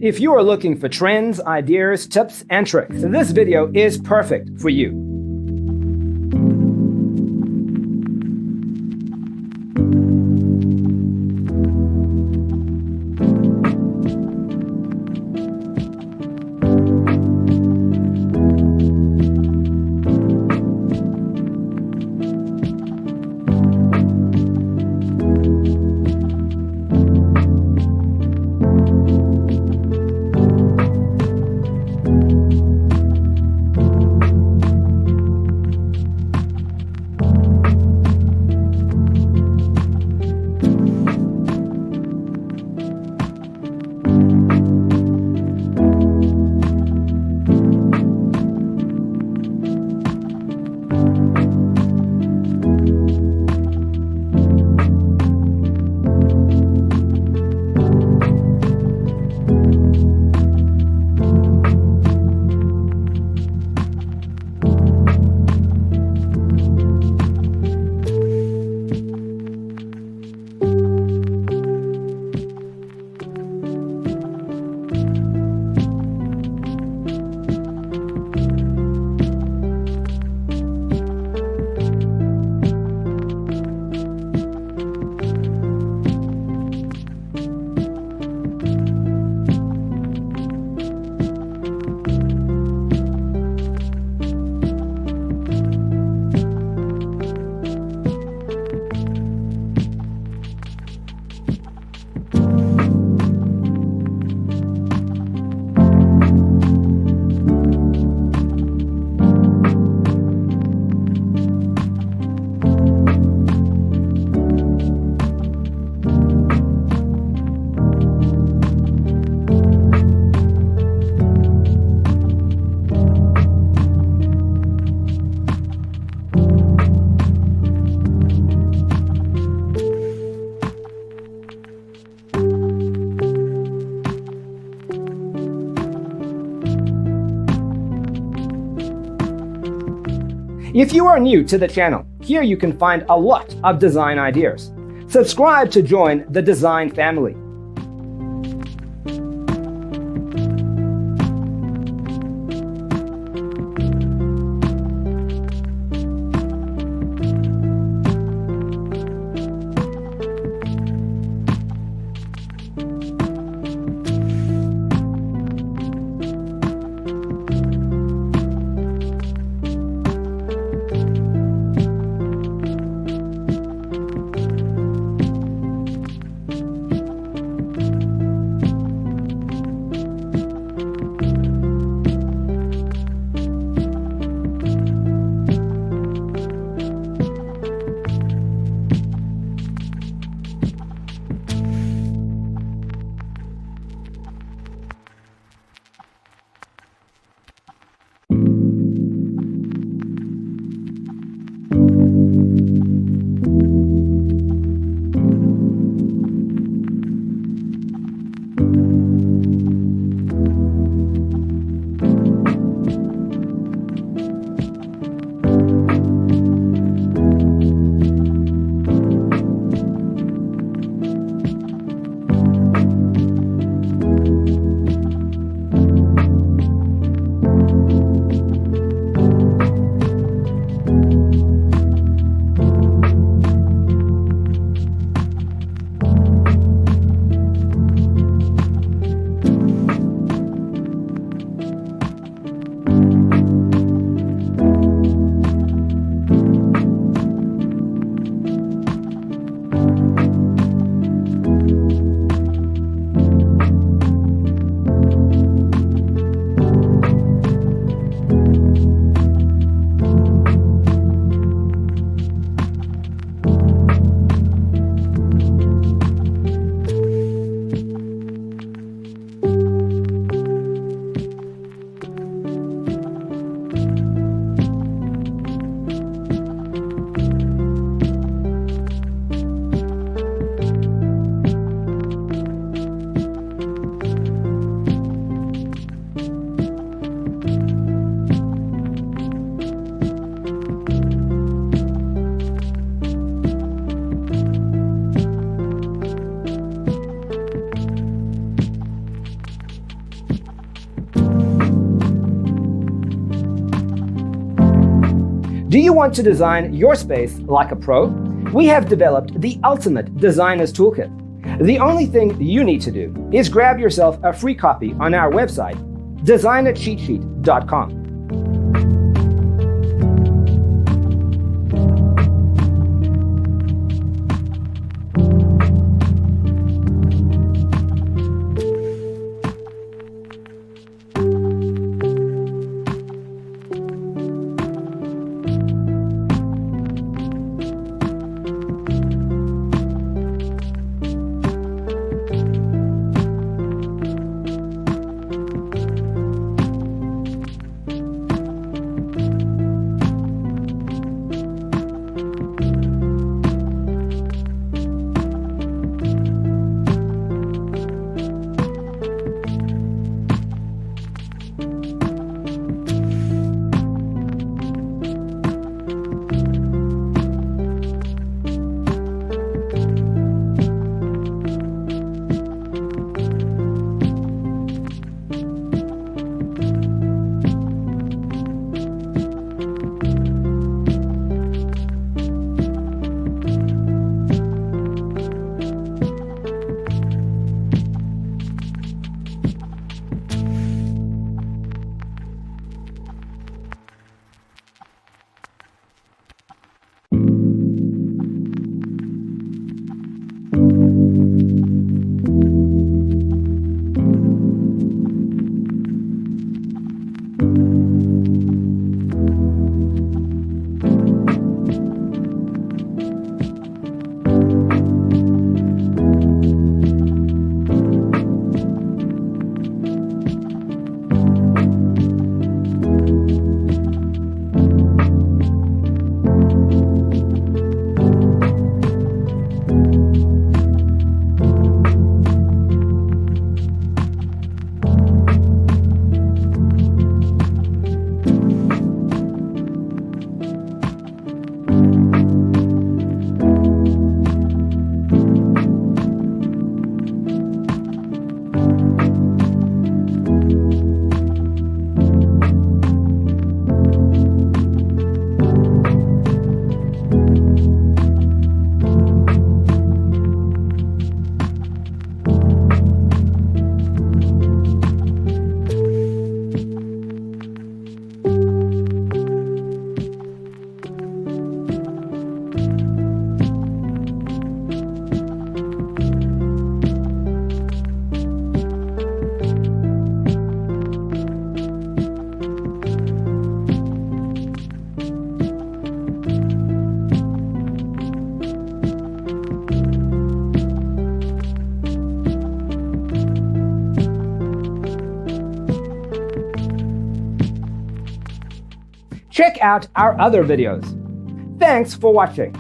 If you are looking for trends, ideas, tips, and tricks, this video is perfect for you. If you are new to the channel, here you can find a lot of design ideas. Subscribe to join the design family. Do you want to design your space like a pro? We have developed the ultimate designer's toolkit. The only thing you need to do is grab yourself a free copy on our website, designercheatsheet.com. Check out our other videos. Thanks for watching.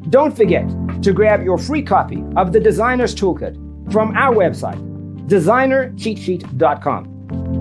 Don't forget to grab your free copy of the Designer's Toolkit from our website, designercheatsheet.com.